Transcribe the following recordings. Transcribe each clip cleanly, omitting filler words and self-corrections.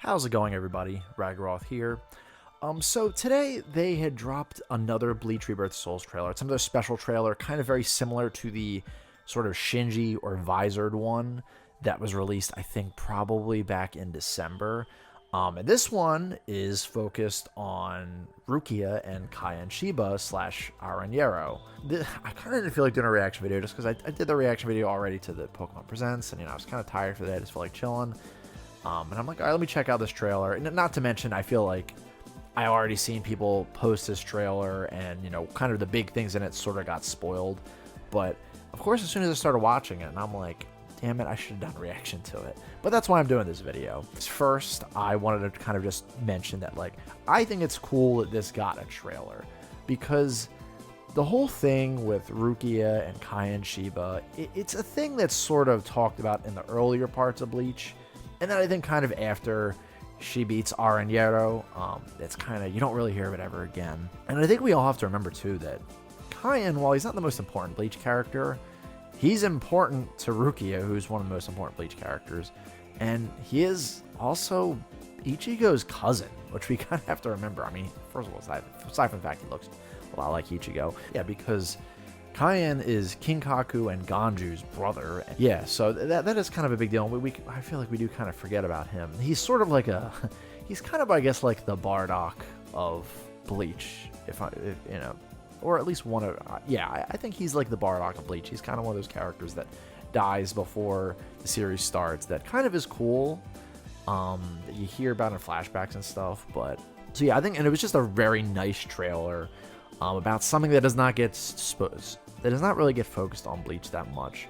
How's it going, everybody? Ragaroth here. So today they had dropped another Bleach Rebirth Souls trailer. It's another special trailer, kind of very similar to the sort of Shinji or Visored one that was released, I think, probably back in December. And this one is focused on Rukia and Kaien Shiba / Aranjero. I kind of didn't feel like doing a reaction video just because I did the reaction video already to the Pokemon Presents, and I was kind of tired for that. I just felt like chilling. And I'm like, all right, let me check out this trailer. And not to mention, I feel like I already seen people post this trailer and, kind of the big things in it sort of got spoiled. But, of course, as soon as I started watching it, and I'm like, damn it, I should have done a reaction to it. But that's why I'm doing this video. First, I wanted to kind of just mention that, I think it's cool that this got a trailer. Because the whole thing with Rukia and Kaien Shiba, it's a thing that's sort of talked about in the earlier parts of Bleach. And then I think kind of after she beats Aranjero, it's kind of, you don't really hear of it ever again. And I think we all have to remember, too, that Kaien, while he's not the most important Bleach character, he's important to Rukia, who's one of the most important Bleach characters. And he is also Ichigo's cousin, which we kind of have to remember. I mean, first of all, aside from the fact he looks a lot like Ichigo. Yeah, because Kaien is Kinkaku and Ganju's brother. Yeah, so that is kind of a big deal. I feel like we do kind of forget about him. He's sort of like he's kind of, I guess, like the Bardock of Bleach, or at least one of, I think he's like the Bardock of Bleach. He's kind of one of those characters that dies before the series starts that kind of is cool, that you hear about in flashbacks and stuff. But, so yeah, I think, and it was just a very nice trailer about something that does not really get focused on Bleach that much.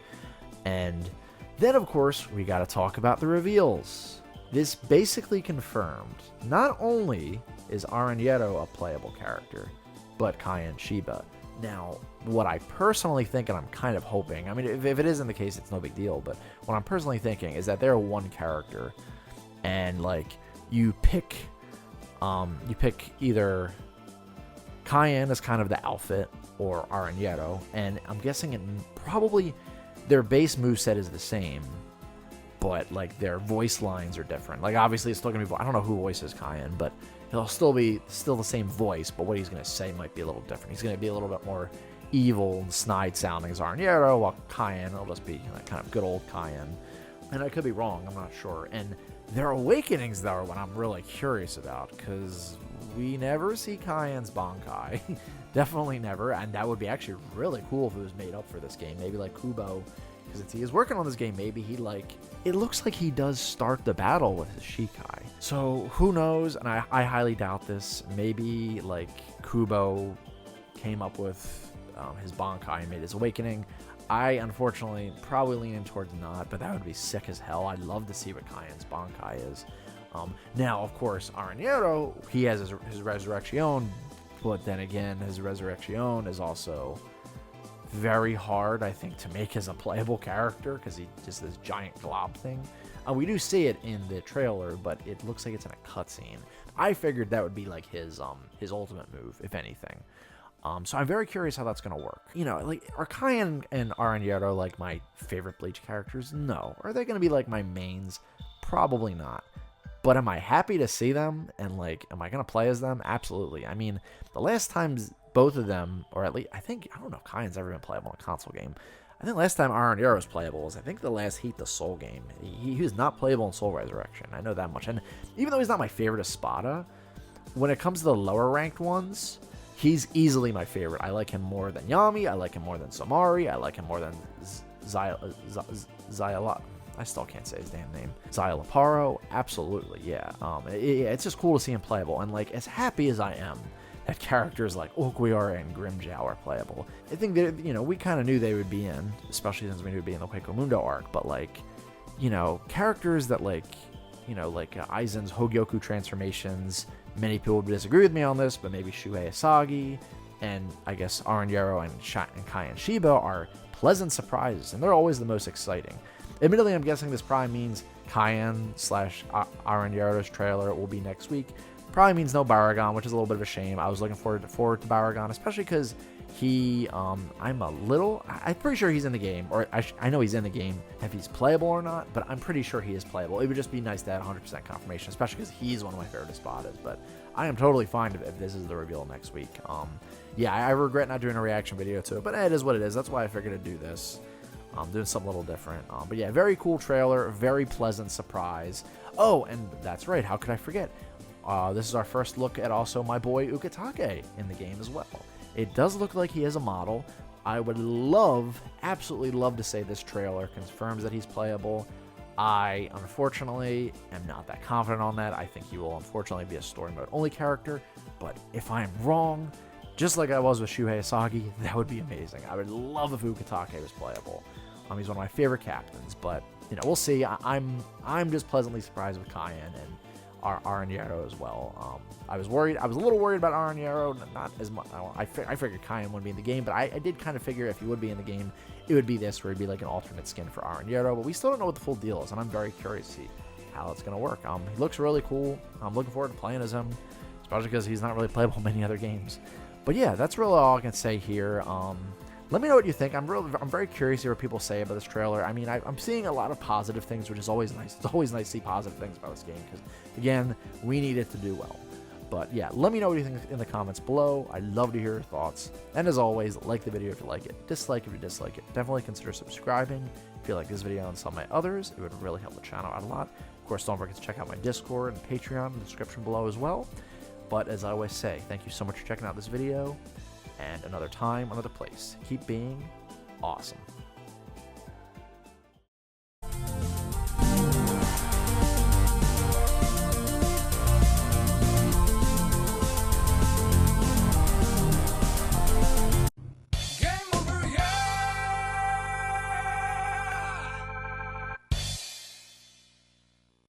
And then, of course, we got to talk about the reveals. This basically confirmed not only is Aranjero a playable character, but Kaien Shiba. Now, what I personally think, and I'm kind of hoping, I mean, if it isn't the case, it's no big deal, but what I'm personally thinking is that they're one character, and, you pick either Kaien as kind of the outfit, or Aranjero, and I'm guessing probably their base moveset is the same, but, their voice lines are different. Obviously, it's still going to be, I don't know who voices Kaien, but he'll still be the same voice, but what he's going to say might be a little different. He's going to be a little bit more evil and snide sounding as Aranjero, while Kaien will just be kind of good old Kaien. And I could be wrong, I'm not sure. And their awakenings, though, are what I'm really curious about, because we never see Kaien's Bankai. Definitely never, and that would be actually really cool if it was made up for this game. Maybe Kubo, because he is working on this game, maybe he it looks like he does start the battle with his Shikai. So who knows, and I highly doubt this. Maybe Kubo came up with his Bankai and made his awakening. I unfortunately probably leaning towards not, but that would be sick as hell. I'd love to see what Kaien's Bankai is. Now, of course, Aranjero, he has his Resurrection, but then again, his Resurrection is also very hard, I think, to make as a playable character, because he's just this giant glob thing. We do see it in the trailer, but it looks like it's in a cutscene. I figured that would be his ultimate move, if anything. So I'm very curious how that's going to work. Are Kaien and Aranjero my favorite Bleach characters? No. Are they going to be my mains? Probably not. But am I happy to see them? And am I going to play as them? Absolutely. I mean, the last times both of them, or at least, I don't know if Kaien's ever been playable in a console game. I think last time Aranjero was playable was, I think, the last Heat the Soul game. He was not playable in Soul Resurrection. I know that much. And even though he's not my favorite Espada, when it comes to the lower ranked ones, he's easily my favorite. I like him more than Yami. I like him more than Samari. I like him more than Zyala. I still can't say his damn name. Xylaparo, absolutely, yeah. It's just cool to see him playable, and as happy as I am that characters like Okuiara and Grimmjow are playable, I think that, we kind of knew they would be in, especially since we knew they'd be in the Hueco Mundo arc, but characters that Aizen's Hogyoku transformations, many people would disagree with me on this, but maybe Shuhei Asagi, and I guess Aranjero and Kaien Shiba are pleasant surprises, and they're always the most exciting. Admittedly, I'm guessing this probably means Kaien / Aranjero's trailer will be next week. Probably means no Baragon, which is a little bit of a shame. I was looking forward to Baragon, especially because I'm pretty sure he's in the game, or I know he's in the game. If he's playable or not, but I'm pretty sure he is playable. It would just be nice to have 100% confirmation, especially because he's one of my favorite spotters. But I am totally fine if this is the reveal next week. Yeah, I regret not doing a reaction video to it, but it is what it is. That's why I figured to do this. Doing something a little different. But yeah, very cool trailer, very pleasant surprise. Oh, and that's right, how could I forget? This is our first look at also my boy Ukitake in the game as well. It does look like he is a model. I would absolutely love to say this trailer confirms that he's playable. I, unfortunately, am not that confident on that. I think he will, unfortunately, be a story mode only character. But if I'm wrong, just like I was with Shuhei Asagi, that would be amazing. I would love if Ukitake was playable. He's one of my favorite captains, but, you know, we'll see. I'm just pleasantly surprised with Cayenne and Aranyero as well. I was a little worried about Aranyero, not as much. I figured Cayenne wouldn't be in the game, but I did kind of figure if he would be in the game, it would be this, where it'd be like an alternate skin for Aranyero, but we still don't know what the full deal is, and I'm very curious to see how it's going to work. He looks really cool. I'm looking forward to playing as him, especially because he's not really playable in many other games. But yeah, that's really all I can say here. Let me know what you think. I'm very curious to hear what people say about this trailer. I mean, I'm seeing a lot of positive things, which is always nice. It's always nice to see positive things about this game because, again, we need it to do well. But yeah, let me know what you think in the comments below. I'd love to hear your thoughts. And as always, like the video if you like it, dislike if you dislike it. Definitely consider subscribing if you like this video and some of my others. It would really help the channel out a lot. Of course, don't forget to check out my Discord and Patreon in the description below as well. But as I always say, thank you so much for checking out this video. And another time, another place. Keep being awesome.